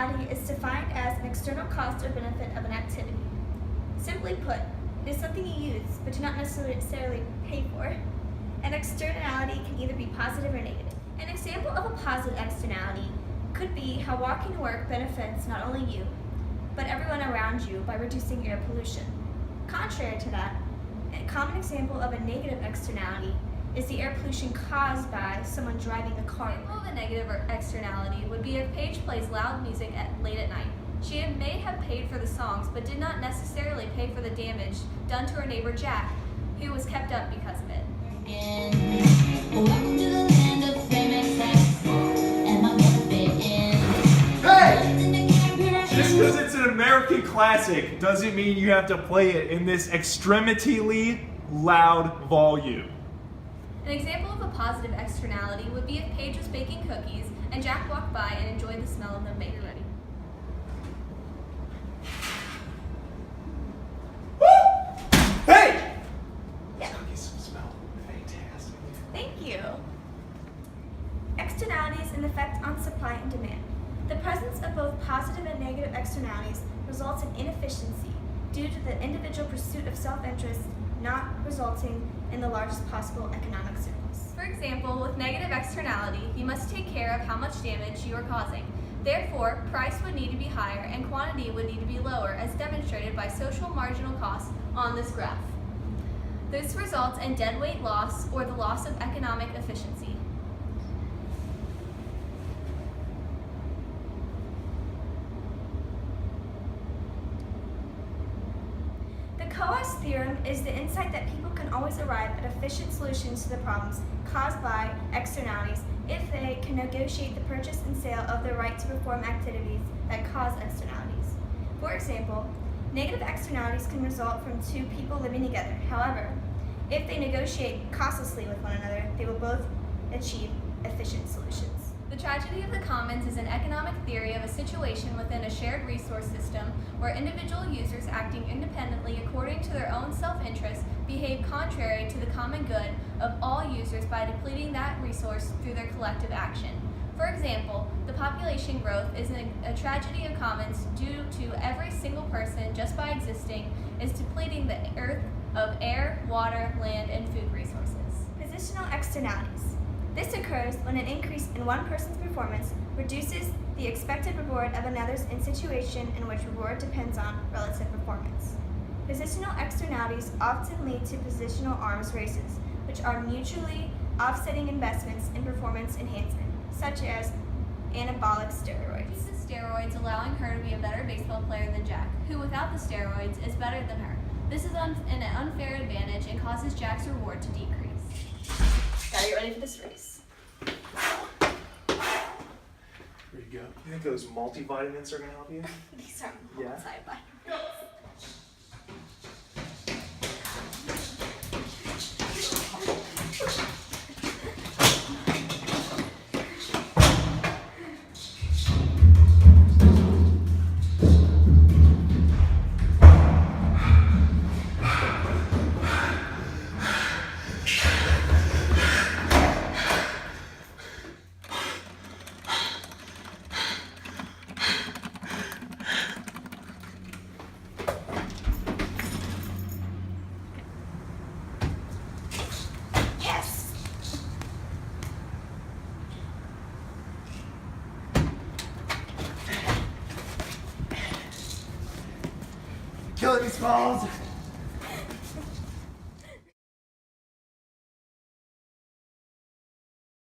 externality is defined as an external cost or benefit of an activity. Simply put, it is something you use but do not necessarily pay for. An externality can either be positive or negative. An example of a positive externality could be how walking to work benefits not only you, but everyone around you by reducing air pollution. Contrary to that, a common example of a negative externality is the air pollution caused by someone driving a car. An example of a negative externality would be if Paige plays loud music late at night. She may have paid for the songs, but did not necessarily pay for the damage done to her neighbor Jack, who was kept up because of it. Welcome to the land of famous sex, and my Hey! Just because it's an American classic doesn't mean you have to play it in this extremately loud volume. An example of a positive externality would be if Paige was baking cookies and Jack walked by and enjoyed the smell of them baking. Hey! Yeah. Cookies smell fantastic. Thank you. Externalities and effect on supply and demand. The presence of both positive and negative externalities results in inefficiency due to the individual pursuit of self-interest not resulting in the largest possible economic surplus. For example, with negative externality, you must take care of how much damage you are causing. Therefore, price would need to be higher and quantity would need to be lower, as demonstrated by social marginal costs on this graph. This results in deadweight loss or the loss of economic efficiency. Coas theorem is the insight that people can always arrive at efficient solutions to the problems caused by externalities if they can negotiate the purchase and sale of the right to perform activities that cause externalities. For example, negative externalities can result from two people living together. However, if they negotiate costlessly with one another, they will both achieve efficient solutions. The tragedy of the commons is an economic theory of a situation within a shared resource system where individual users acting independently according to their own self-interest behave contrary to the common good of all users by depleting that resource through their collective action. For example, the population growth is a tragedy of commons due to every single person just by existing is depleting the earth of air, water, land, and food resources. Positional externalities. This occurs when an increase in one person's performance reduces the expected reward of another's in situation in which reward depends on relative performance. Positional externalities often lead to positional arms races, which are mutually offsetting investments in performance enhancement, such as anabolic steroids. Uses steroids, allowing her to be a better baseball player than Jack, who without the steroids is better than her. This is an unfair advantage and causes Jack's reward to decrease. Gotta get ready for this race. There you go. You think those multivitamins are going to help you? These are Yeah. multivitamins. Killing these balls.